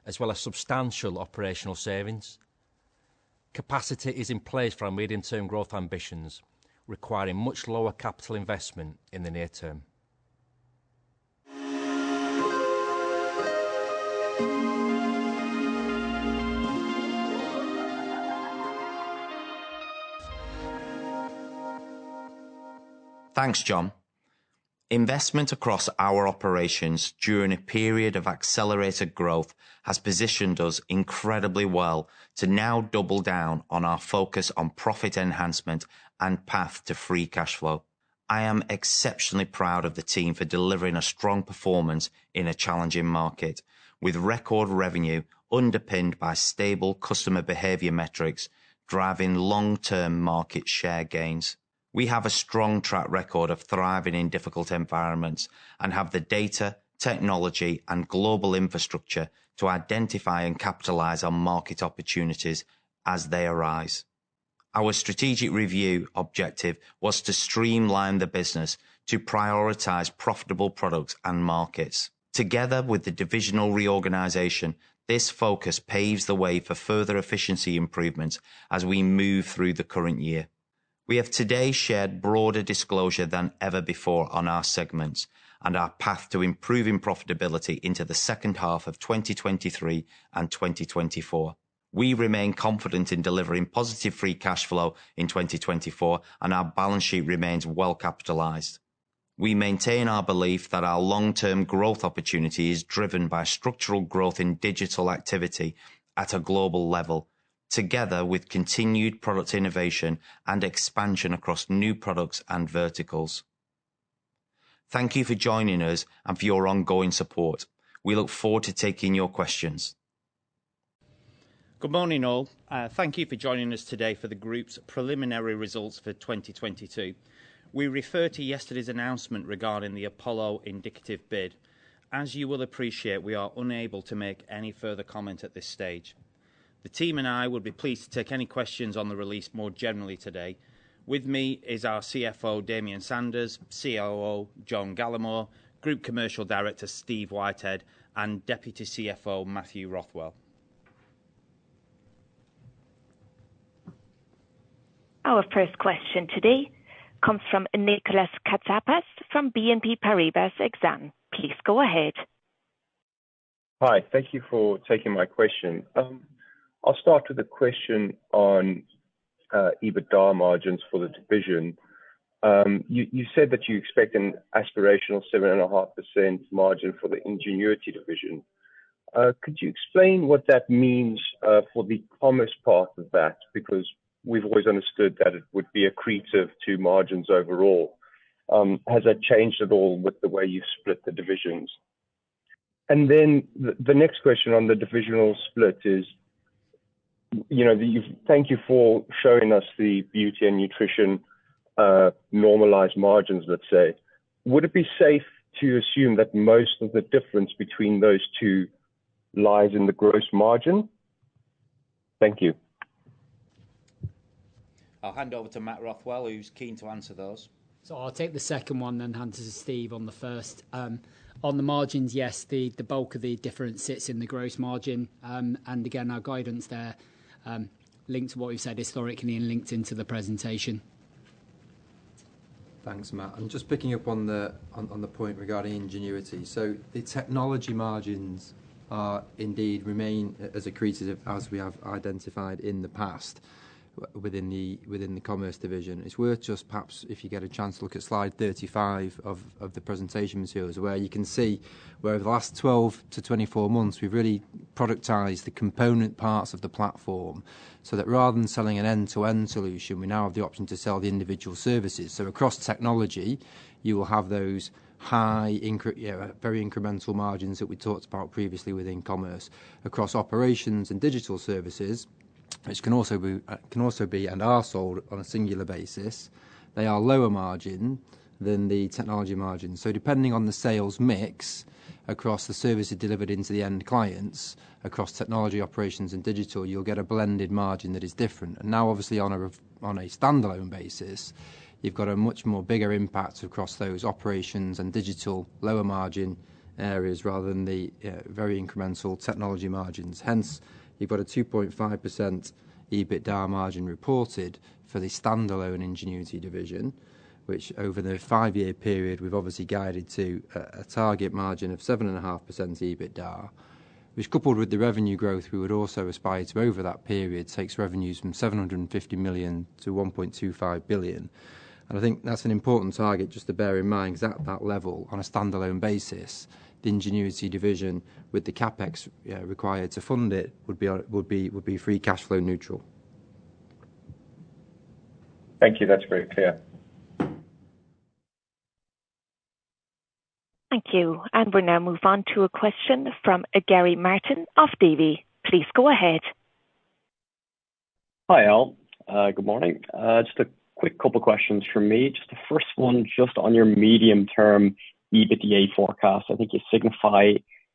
as well as substantial operational savings. Capacity is in place for our medium-term growth ambitions, requiring much lower capital investment in the near term. Thanks, John. Investment across our operations during a period of accelerated growth has positioned us incredibly well to now double down on our focus on profit enhancement and path to free cash flow. I am exceptionally proud of the team for delivering a strong performance in a challenging market, with record revenue underpinned by stable customer behaviour metrics, driving long-term market share gains. We have a strong track record of thriving in difficult environments and have the data, technology and global infrastructure to identify and capitalise on market opportunities as they arise. Our strategic review objective was to streamline the business to prioritise profitable products and markets. Together with the divisional reorganisation, this focus paves the way for further efficiency improvements as we move through the current year. We have today shared broader disclosure than ever before on our segments and our path to improving profitability into the second half of 2023 and 2024. We remain confident in delivering positive free cash flow in 2024 and our balance sheet remains well capitalised. We maintain our belief that our long-term growth opportunity is driven by structural growth in digital activity at a global level, together with continued product innovation and expansion across new products and verticals. Thank you for joining us and for your ongoing support. We look forward to taking your questions. Good morning all. Thank you for joining us today for the group's preliminary results for 2022. We refer to yesterday's announcement regarding the Apollo indicative bid. As you will appreciate, we are unable to make any further comment at this stage. The team and I would be pleased to take any questions on the release more generally today. With me is our CFO Damien Sanders, COO John Gallimore, Group Commercial Director Steve Whitehead and Deputy CFO Matthew Rothwell. Our first question today comes from Nicholas Katsapas from BNP Paribas Exane. Please go ahead. Hi, thank you for taking my question. I'll start with a question on EBITDA margins for the division. You said that you expect an aspirational 7.5% margin for the Ingenuity division. Could you explain what that means for the commerce part of that? Because we've always understood that it would be accretive to margins overall. Has that changed at all with the way you split the divisions? And then the next question on the divisional split is, thank you for showing us the beauty and nutrition normalized margins, let's say. Would it be safe to assume that most of the difference between those two lies in the gross margin? Thank you. I'll hand over to Matt Rothwell, who's keen to answer those. So I'll take the second one, then hand to Steve on the first. On the margins, yes, the bulk of the difference sits in the gross margin. And again, our guidance there linked to what we've said historically and linked into the presentation. Thanks, Matt. And just picking up on the point regarding Ingenuity. So the technology margins are indeed remain as accretive as we have identified in the past within the commerce division. It's worth just perhaps, if you get a chance to look at slide 35 of the presentation materials, where you can see where over the last 12 to 24 months we've really productized the component parts of the platform, so that rather than selling an end-to-end solution, we now have the option to sell the individual services. So across technology, you will have those high, very incremental margins that we talked about previously within commerce. Across operations and digital services, which can also be and are sold on a singular basis, they are lower margin than the technology margin. So depending on the sales mix across the services delivered into the end clients, across technology, operations and digital, you'll get a blended margin that is different. And now obviously on a standalone basis, you've got a much more bigger impact across those operations and digital lower margin areas rather than the very incremental technology margins. Hence, you've got a 2.5% EBITDA margin reported for the standalone Ingenuity division, which over the 5-year period we've obviously guided to a target margin of 7.5% EBITDA, which coupled with the revenue growth we would also aspire to over that period takes revenues from 750 million to 1.25 billion. And I think that's an important target just to bear in mind, because at that level, on a standalone basis, the Ingenuity division, with the capex required to fund it, would be free cash flow neutral. Thank you. That's very clear. Thank you. And we'll now move on to a question from Gary Martin of Davy. Please go ahead. Hi, all. Good morning. Just a quick couple of questions from me. Just the first one, just on your medium-term EBITDA forecast. I think you signify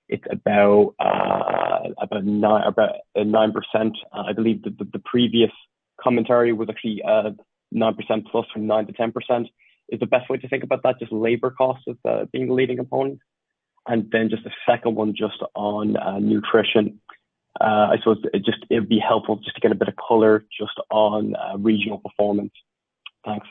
it's about 9%. I believe the previous commentary was actually 9% plus from 9 to 10%. Is the best way to think about that just labour costs as being the leading component? And then just the second one, just on nutrition. I suppose it would be helpful just to get a bit of colour just on regional performance. Thanks.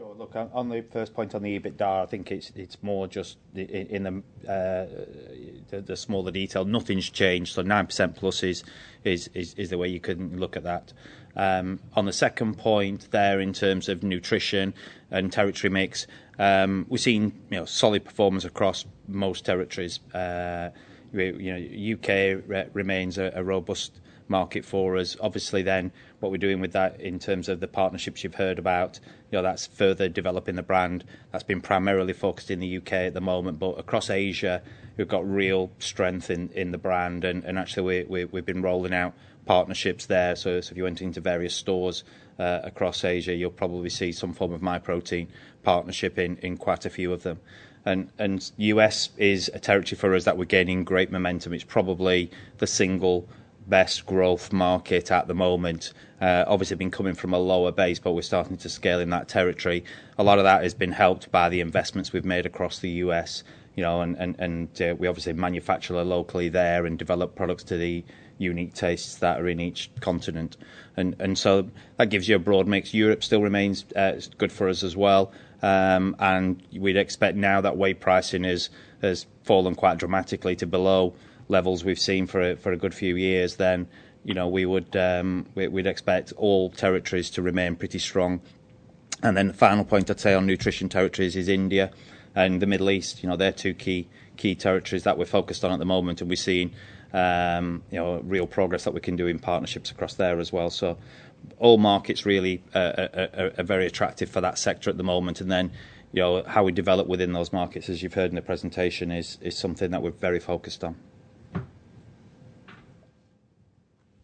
Sure. Look, on the first point on the EBITDA, I think it's more just in the smaller detail. Nothing's changed, so 9% plus is the way you can look at that. On the second point there, in terms of nutrition and territory mix, we've seen solid performance across most territories. UK remains a robust market for us. Obviously, then what we're doing with that in terms of the partnerships you've heard about, that's further developing the brand. That's been primarily focused in the UK at the moment, but across Asia, we've got real strength in the brand, and actually we've been rolling out partnerships there. So if you went into various stores across Asia, you'll probably see some form of MyProtein partnership in quite a few of them. And US is a territory for us that we're gaining great momentum. It's probably the single best growth market at the moment. Obviously been coming from a lower base, but we're starting to scale in that territory. A lot of that has been helped by the investments we've made across the US, and we obviously manufacture locally there and develop products to the unique tastes that are in each continent. And so that gives you a broad mix. Europe still remains good for us as well. And we'd expect now that whey pricing has fallen quite dramatically to below levels we've seen for a good few years, then we'd expect all territories to remain pretty strong. And then the final point I'd say on nutrition territories is India and the Middle East. They're two key territories that we're focused on at the moment, and we're seeing real progress that we can do in partnerships across there as well. So all markets really are very attractive for that sector at the moment. And then how we develop within those markets, as you've heard in the presentation, is something that we're very focused on.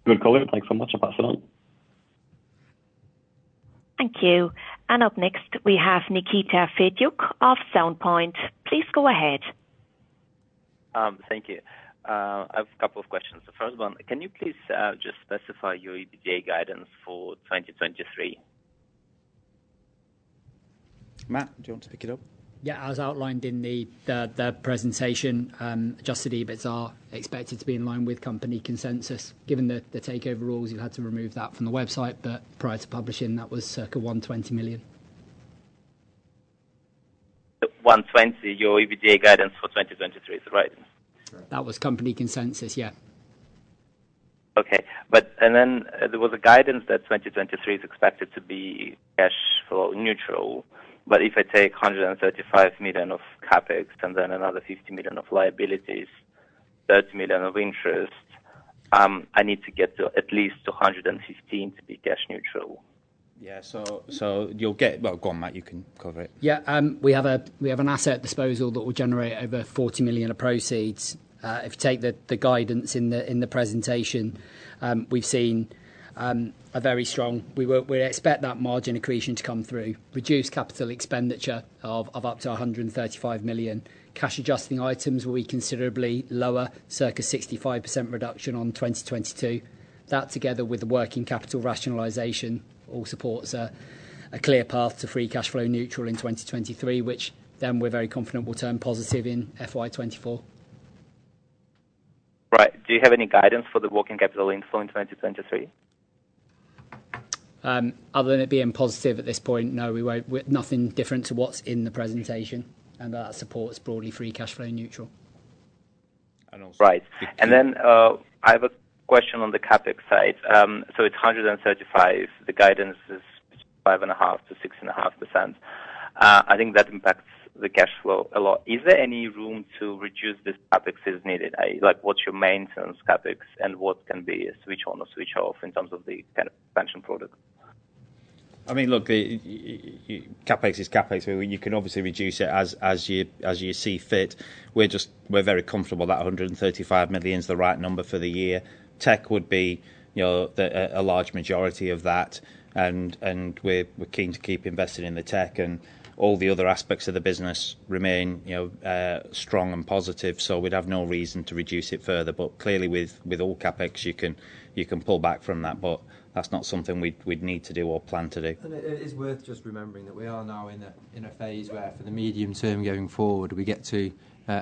Good call. Thanks so much. I'll pass it on. Thank you. And up next, we have Nikita Fedyuk of Soundpoint. Please go ahead. Thank you. I have a couple of questions. The first one, can you please just specify your EBITDA guidance for 2023? Matt, do you want to pick it up? Yeah, as outlined in the presentation, adjusted EBITs are expected to be in line with company consensus. Given the takeover rules, you've had to remove that from the website, but prior to publishing, that was circa 120 million. 120, your EBITDA guidance for 2023, is right? That was company consensus, yeah. Okay, and then there was a guidance that 2023 is expected to be cash flow neutral. But if I take 135 million of capex and then another 50 million of liabilities, 30 million of interest, I need to get to at least 215 to be cash neutral. Yeah, so you'll get. Well, go on, Matt. You can cover it. Yeah, we have an asset disposal that will generate over 40 million of proceeds. If you take the guidance in the presentation, we've seen a very strong. We expect that margin accretion to come through. Reduced capital expenditure of up to 135 million. Cash adjusting items will be considerably lower, circa 65% reduction on 2022. That, together with the working capital rationalisation, all supports a clear path to free cash flow neutral in 2023, which then we're very confident will turn positive in FY24. Right. Do you have any guidance for the working capital inflow in 2023? Other than it being positive at this point, no, we won't. Nothing different to what's in the presentation, and that supports broadly free cash flow neutral. Right. And then I have a question on the capex side. So it's 135. The guidance is 5.5% to 6.5%. I think that impacts the cash flow a lot. Is there any room to reduce this capex as needed? What's your maintenance capex, and what can be a switch on or switch off in terms of the kind of expansion product? I mean, look, capex is capex. You can obviously reduce it as you see fit. We're very comfortable that 135 million is the right number for the year. Tech would be, a large majority of that, and we're keen to keep investing in the tech, and all the other aspects of the business remain, strong and positive. So we'd have no reason to reduce it further. But clearly, with all capex, you can pull back from that, but that's not something we'd need to do or plan to do. And it is worth just remembering that we are now in a phase where, for the medium term going forward, we get to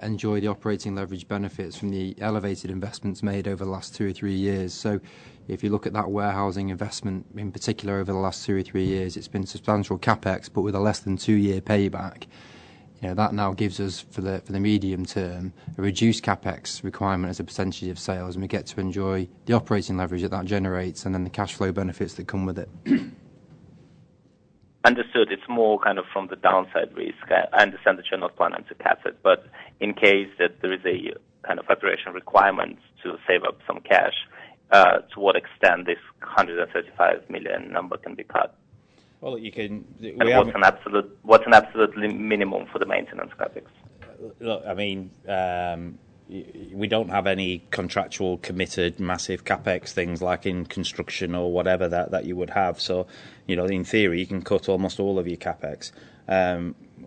enjoy the operating leverage benefits from the elevated investments made over the last 2 or 3 years. So if you look at that warehousing investment in particular over the last 2 or 3 years, it's been substantial capex, but with a less than 2-year payback. That now gives us, for the medium term, a reduced capex requirement as a percentage of sales, and we get to enjoy the operating leverage that generates and then the cash flow benefits that come with it. Understood. It's more kind of from the downside risk. I understand that you're not planning to cap it, but in case that there is a kind of operation requirement to save up some cash, to what extent this 135 million number can be cut? Well, you can. What's an absolute minimum for the maintenance capex? Look, I mean, we don't have any contractual committed massive capex things like in construction or whatever that you would have. So, in theory, you can cut almost all of your capex.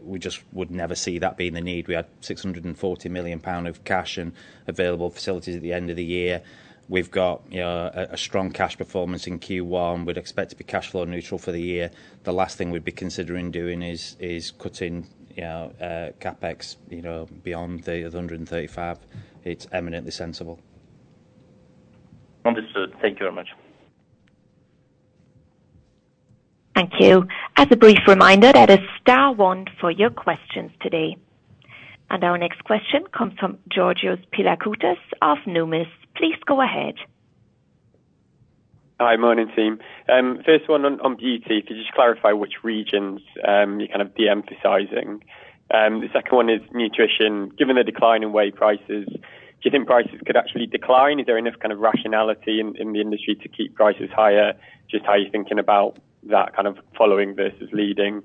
We just would never see that being the need. We had £640 million of cash and available facilities at the end of the year. We've got a strong cash performance in Q1. We'd expect to be cash flow neutral for the year. The last thing we'd be considering doing is cutting capex beyond the 135. It's eminently sensible. Understood. Thank you very much. Thank you. As a brief reminder, that is *1 for your questions today. And our next question comes from Georgios Pilakoutas of Numis. Please go ahead. Hi, morning team. First one on beauty, could you just clarify which regions you're kind of de-emphasising? The second one is nutrition. Given the decline in whey prices, do you think prices could actually decline? Is there enough kind of rationality in the industry to keep prices higher? Just how you're thinking about that kind of following versus leading.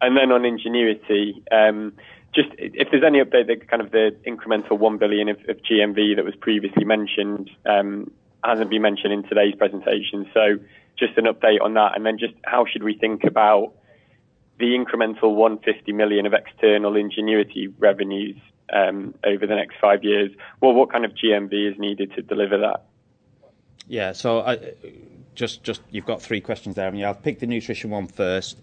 And then on Ingenuity, just if there's any update that kind of the incremental 1 billion of GMV that was previously mentioned hasn't been mentioned in today's presentation. So just an update on that. And then just how should we think about the incremental 150 million of external Ingenuity revenues over the next 5 years? Well, what kind of GMV is needed to deliver that? Yeah, so just you've got 3 questions there. I mean, I'll pick the nutrition one first.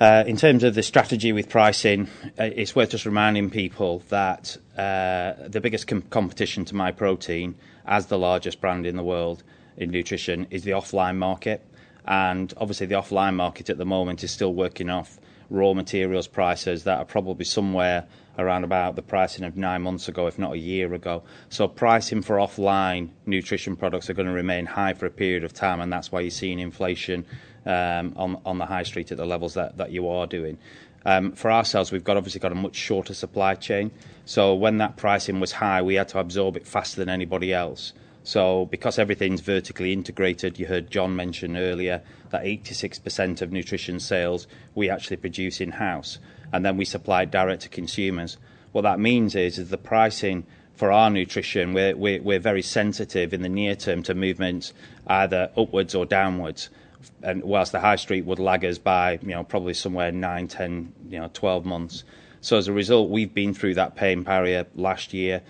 In terms of the strategy with pricing, it's worth just reminding people that the biggest competition to MyProtein, as the largest brand in the world in nutrition, is the offline market. And obviously the offline market at the moment is still working off raw materials prices that are probably somewhere around about the pricing of 9 months ago, if not a year ago. So pricing for offline nutrition products are going to remain high for a period of time, and that's why you're seeing inflation on the high street at the levels that you are doing. For ourselves, we've obviously got a much shorter supply chain. So when that pricing was high, we had to absorb it faster than anybody else. So because everything's vertically integrated, you heard John mention earlier that 86% of nutrition sales we actually produce in-house, and then we supply direct to consumers. What that means is the pricing for our nutrition, we're very sensitive in the near term to movements either upwards or downwards. And whilst the high street would lag us by, probably somewhere 9, 10, 12 months. So as a result, we've been through that pain barrier last year.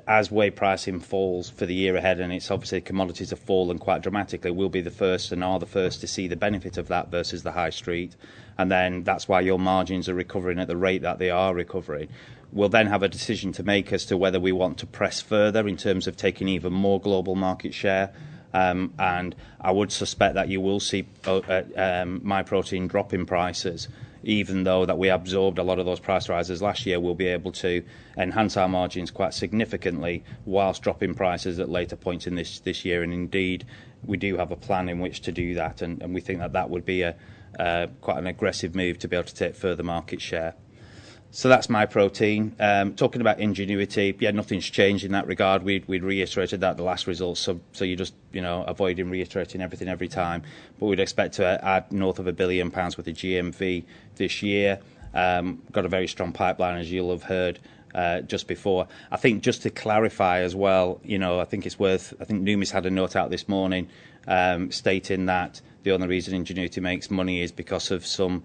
As whey pricing falls for the year ahead, and it's obviously commodities have fallen quite dramatically, we'll be the first and are the first to see the benefit of that versus the high street. And then that's why your margins are recovering at the rate that they are recovering. We'll then have a decision to make as to whether we want to press further in terms of taking even more global market share. And I would suspect that you will see MyProtein drop in prices, even though that we absorbed a lot of those price rises last year. We'll be able to enhance our margins quite significantly whilst dropping prices at later points in this year. And indeed, we do have a plan in which to do that, and we think that would be quite an aggressive move to be able to take further market share. So that's MyProtein. Talking about Ingenuity, nothing's changed in that regard. We'd reiterated that the last results, so you just avoiding reiterating everything every time. But we'd expect to add north of £1 billion worth of GMV this year. Got a very strong pipeline, as you'll have heard just before. I think just to clarify as well, I think it's worth. I think Numis had a note out this morning stating that the only reason Ingenuity makes money is because of some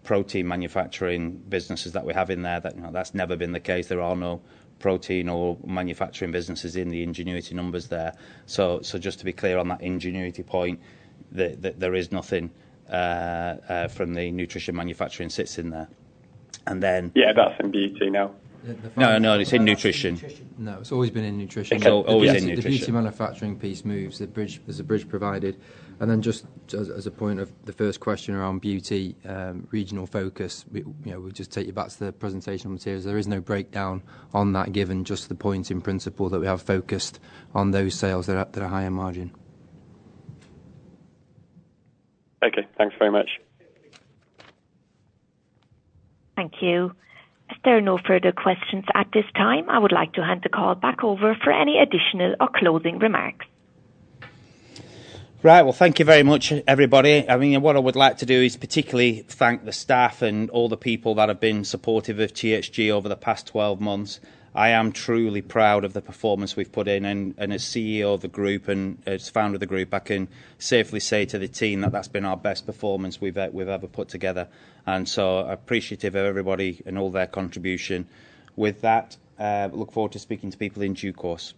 protein manufacturing businesses that we have in there. That's never been the case. There are no protein or manufacturing businesses in the Ingenuity numbers there. So just to be clear on that Ingenuity point, that there is nothing from the nutrition manufacturing sits in there. And then Yeah, that's in beauty now. No, it's in nutrition. No, it's always been in nutrition. It's always in The beauty nutrition. manufacturing piece moves. There's a bridge provided, and then just as a point of the first question around beauty, regional focus. We'll just take you back to the presentational materials. There is no breakdown on that, given just the point in principle that we have focused on those sales that are higher margin. Okay, thanks very much. Thank you. If there are no further questions at this time, I would like to hand the call back over for any additional or closing remarks. Right, well, thank you very much, everybody. I mean, what I would like to do is particularly thank the staff and all the people that have been supportive of THG over the past 12 months. I am truly proud of the performance we've put in, and as CEO of the group and as founder of the group, I can safely say to the team that that's been our best performance we've ever put together. And so appreciative of everybody and all their contribution. With that, look forward to speaking to people in due course.